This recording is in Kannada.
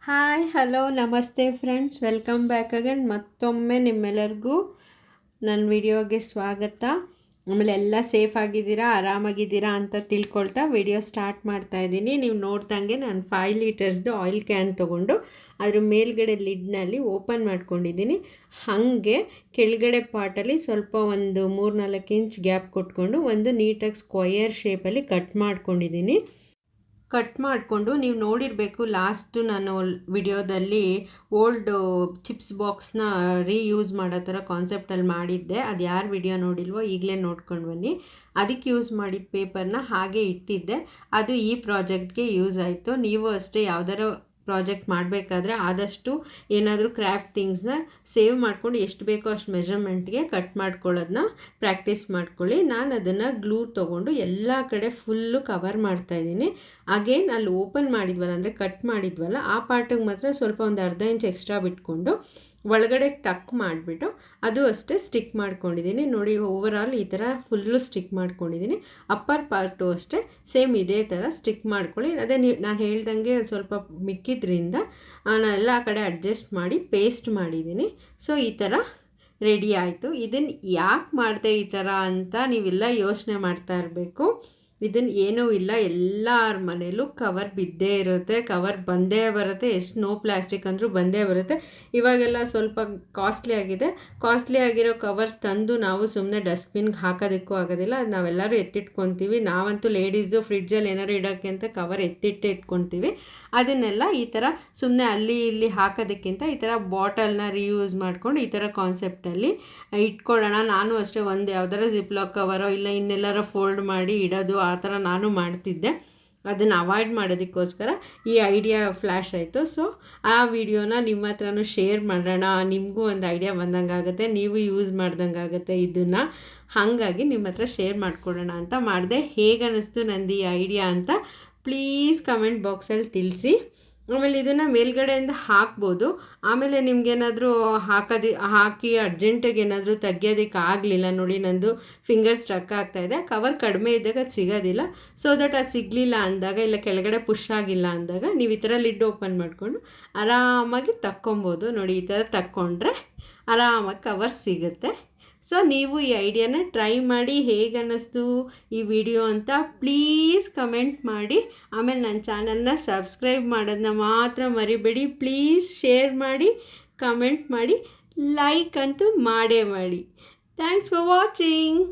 ಹಾಯ್ ಹಲೋ ನಮಸ್ತೆ ಫ್ರೆಂಡ್ಸ್, ವೆಲ್ಕಮ್ ಬ್ಯಾಕ್ ಅಗೇನ್. ಮತ್ತೊಮ್ಮೆ ನಿಮ್ಮೆಲ್ಲರಿಗೂ ನನ್ನ ವಿಡಿಯೋಗೆ ಸ್ವಾಗತ. ಆಮೇಲೆ ಎಲ್ಲ ಸೇಫ್ ಆಗಿದ್ದೀರಾ, ಆರಾಮಾಗಿದ್ದೀರಾ ಅಂತ ತಿಳ್ಕೊಳ್ತಾ ವಿಡಿಯೋ ಸ್ಟಾರ್ಟ್ ಮಾಡ್ತಾ ಇದ್ದೀನಿ. ನೀವು ನೋಡ್ದಂಗೆ ನಾನು 5 ಲೀಟರ್ಸ್ದು ಆಯಿಲ್ ಕ್ಯಾನ್ ತೊಗೊಂಡು ಅದ್ರ ಮೇಲ್ಗಡೆ ಲಿಡ್ನಲ್ಲಿ ಓಪನ್ ಮಾಡ್ಕೊಂಡಿದ್ದೀನಿ. ಹಾಗೆ ಕೆಳಗಡೆ ಪಾಟಲ್ಲಿ ಸ್ವಲ್ಪ ಒಂದು 3-4 ಇಂಚ್ ಗ್ಯಾಪ್ ಕೊಟ್ಕೊಂಡು ಒಂದು ನೀಟಾಗಿ ಸ್ಕ್ವಯರ್ ಶೇಪಲ್ಲಿ ಕಟ್ ಮಾಡ್ಕೊಂಡಿದ್ದೀನಿ. ಕಟ್ ಮಾಡಿಕೊಂಡು ನೀವು ನೋಡಿರಬೇಕು, ಲಾಸ್ಟು ನಾನು ವಿಡಿಯೋದಲ್ಲಿ ಓಲ್ಡ್ ಚಿಪ್ಸ್ ಬಾಕ್ಸ್ನ ರೀಯೂಸ್ ಮಾಡೋ ಥರ ಕಾನ್ಸೆಪ್ಟಲ್ಲಿ ಮಾಡಿದ್ದೆ. ಅದು ಯಾರು ವಿಡಿಯೋ ನೋಡಿಲ್ವೋ ಈಗಲೇ ನೋಡ್ಕೊಂಡು ಬನ್ನಿ. ಅದಕ್ಕೆ ಯೂಸ್ ಮಾಡಿದ ಪೇಪರ್ನ ಹಾಗೆ ಇಟ್ಟಿದ್ದೆ, ಅದು ಈ ಪ್ರಾಜೆಕ್ಟ್ಗೆ ಯೂಸ್ ಆಯಿತು. ನೀವು ಅಷ್ಟೇ ಯಾವ್ದಾರು ಪ್ರಾಜೆಕ್ಟ್ ಮಾಡಬೇಕಾದ್ರೆ ಆದಷ್ಟು ಏನಾದರೂ ಕ್ರಾಫ್ಟ್ ಥಿಂಗ್ಸ್ನ ಸೇವ್ ಮಾಡ್ಕೊಂಡು ಎಷ್ಟು ಬೇಕೋ ಅಷ್ಟು ಮೆಜರ್ಮೆಂಟ್ಗೆ ಕಟ್ ಮಾಡ್ಕೊಳ್ಳೋದನ್ನ ಪ್ರಾಕ್ಟೀಸ್ ಮಾಡ್ಕೊಳ್ಳಿ. ನಾನು ಅದನ್ನು ಗ್ಲೂ ತೊಗೊಂಡು ಎಲ್ಲ ಕಡೆ ಫುಲ್ಲು ಕವರ್ ಮಾಡ್ತಾಯಿದ್ದೀನಿ. ಅಗೇನ್ ಅಲ್ಲಿ ಓಪನ್ ಮಾಡಿದ್ವಲ್ಲ, ಅಂದರೆ ಕಟ್ ಮಾಡಿದ್ವಲ್ಲ, ಆ ಪಾರ್ಟಿಗೆ ಮಾತ್ರ ಸ್ವಲ್ಪ ಒಂದು ಅರ್ಧ ಇಂಚ್ ಎಕ್ಸ್ಟ್ರಾ ಬಿಟ್ಕೊಂಡು ಒಳಗಡೆ ಟಕ್ ಮಾಡಿಬಿಟ್ಟು ಅದು ಅಷ್ಟೇ ಸ್ಟಿಕ್ ಮಾಡ್ಕೊಂಡಿದ್ದೀನಿ. ನೋಡಿ, ಓವರಾಲ್ ಈ ಥರ ಫುಲ್ಲು ಸ್ಟಿಕ್ ಮಾಡ್ಕೊಂಡಿದ್ದೀನಿ. ಅಪ್ಪರ್ ಪಾರ್ಟು ಅಷ್ಟೇ ಸೇಮ್ ಇದೇ ಥರ ಸ್ಟಿಕ್ ಮಾಡ್ಕೊಳ್ಳಿ. ಅದೇ ನಾನು ಹೇಳ್ದಂಗೆ ಸ್ವಲ್ಪ ಮಿಕ್ಕಿದ್ರಿಂದ ನಾನು ಎಲ್ಲ ಕಡೆ ಅಡ್ಜಸ್ಟ್ ಮಾಡಿ ಪೇಸ್ಟ್ ಮಾಡಿದ್ದೀನಿ. ಸೊ ಈ ಥರ ರೆಡಿ ಆಯಿತು. ಇದನ್ನು ಯಾಕೆ ಮಾಡಿದೆ ಈ ಥರ ಅಂತ ನೀವೆಲ್ಲ ಯೋಚನೆ ಮಾಡ್ತಾ ಇರಬೇಕು. ಇದನ್ನು ಏನೂ ಇಲ್ಲ, ಎಲ್ಲರ ಮನೇಲೂ ಕವರ್ ಬಿದ್ದೇ ಇರುತ್ತೆ, ಕವರ್ ಬಂದೇ ಬರುತ್ತೆ. ಎಷ್ಟು ನೋ ಪ್ಲಾಸ್ಟಿಕ್ ಅಂದರೂ ಬಂದೇ ಬರುತ್ತೆ. ಇವಾಗೆಲ್ಲ ಸ್ವಲ್ಪ ಕಾಸ್ಟ್ಲಿ ಆಗಿದೆ. ಕಾಸ್ಟ್ಲಿ ಆಗಿರೋ ಕವರ್ಸ್ ತಂದು ನಾವು ಸುಮ್ಮನೆ ಡಸ್ಟ್ಬಿನ್ಗೆ ಹಾಕೋದಕ್ಕೂ ಆಗೋದಿಲ್ಲ. ಅದು ನಾವೆಲ್ಲರೂ ಎತ್ತಿಟ್ಕೊತೀವಿ. ನಾವಂತೂ ಲೇಡೀಸು ಫ್ರಿಡ್ಜಲ್ಲಿ ಏನಾರು ಇಡೋಕ್ಕೆ ಅಂತ ಕವರ್ ಇಟ್ಕೊತೀವಿ. ಅದನ್ನೆಲ್ಲ ಈ ಥರ ಸುಮ್ಮನೆ ಅಲ್ಲಿ ಇಲ್ಲಿ ಹಾಕೋದಕ್ಕಿಂತ ಈ ಥರ ಬಾಟಲ್ನ ರೀಯೂಸ್ ಮಾಡ್ಕೊಂಡು ಈ ಥರ ಕಾನ್ಸೆಪ್ಟಲ್ಲಿ ಇಟ್ಕೊಳ್ಳೋಣ. ನಾನು ಅಷ್ಟೇ ಒಂದು ಯಾವ್ದಾರ ಜಿಪ್ಲಾಕ್ ಕವರೋ ಇಲ್ಲ ಇನ್ನೆಲ್ಲರ ಫೋಲ್ಡ್ ಮಾಡಿ ಇಡೋದು ಆ ಥರ ನಾನು ಮಾಡ್ತಿದ್ದೆ. ಅದನ್ನು ಅವಾಯ್ಡ್ ಮಾಡೋದಕ್ಕೋಸ್ಕರ ಈ ಐಡಿಯಾ ಫ್ಲ್ಯಾಶ್ ಆಯಿತು. ಸೊ ಆ ವಿಡಿಯೋನ ನಿಮ್ಮ ಹತ್ರನೂ ಶೇರ್ ಮಾಡೋಣ. ನಿಮಗೂ ಒಂದು ಐಡಿಯಾ ಬಂದಂಗೆ ಆಗುತ್ತೆ, ನೀವು ಯೂಸ್ ಮಾಡ್ದಂಗೆ ಆಗುತ್ತೆ ಇದನ್ನು. ಹಾಗಾಗಿ ನಿಮ್ಮ ಹತ್ರ ಶೇರ್ ಮಾಡ್ಕೊಳ್ಳೋಣ ಅಂತ ಮಾಡಿದೆ. ಹೇಗೆ ಅನ್ನಿಸ್ತು ನಂದು ಈ ಐಡಿಯಾ ಅಂತ ಪ್ಲೀಸ್ ಕಮೆಂಟ್ ಬಾಕ್ಸಲ್ಲಿ ತಿಳಿಸಿ. ಆಮೇಲೆ ಇದನ್ನು ಮೇಲ್ಗಡೆಯಿಂದ ಹಾಕ್ಬೋದು. ಆಮೇಲೆ ನಿಮ್ಗೇನಾದರೂ ಹಾಕಿ ಅರ್ಜೆಂಟಿಗೆ ಏನಾದರೂ ತೆಗಿಯೋದಕ್ಕೆ ಆಗಲಿಲ್ಲ, ನೋಡಿ ನಂದು ಫಿಂಗರ್ ಸ್ಟ್ರಕ್ ಆಗ್ತಾಯಿದೆ, ಕವರ್ ಕಡಿಮೆ ಇದ್ದಾಗ ಅದು ಸಿಗೋದಿಲ್ಲ. ಸೊ ದಟ್ ಅದು ಸಿಗಲಿಲ್ಲ ಅಂದಾಗ, ಇಲ್ಲ ಕೆಳಗಡೆ ಪುಷ್ ಆಗಿಲ್ಲ ಅಂದಾಗ ನೀವು ಈ ಥರ ಲಿಡ್ ಓಪನ್ ಮಾಡಿಕೊಂಡು ಆರಾಮಾಗಿ ತಕ್ಕೊಬೋದು. ನೋಡಿ, ಈ ಥರ ತಕ್ಕೊಂಡ್ರೆ ಆರಾಮಾಗಿ ಕವರ್ ಸಿಗುತ್ತೆ. ಸೊ ನೀವು ಈ ಐಡಿಯಾನ ಟ್ರೈ ಮಾಡಿ, ಹೇಗೆ ಅನ್ನಿಸ್ತು ಈ ವಿಡಿಯೋ ಅಂತ ಪ್ಲೀಸ್ ಕಮೆಂಟ್ ಮಾಡಿ. ಆಮೇಲೆ ನನ್ನ ಚಾನಲ್ನ ಸಬ್ಸ್ಕ್ರೈಬ್ ಮಾಡೋದನ್ನ ಮಾತ್ರ ಮರಿಬೇಡಿ. ಪ್ಲೀಸ್ ಶೇರ್ ಮಾಡಿ, ಕಮೆಂಟ್ ಮಾಡಿ, ಲೈಕ್ ಅಂತೂ ಮಾಡೇ ಮಾಡಿ. Thanks for watching.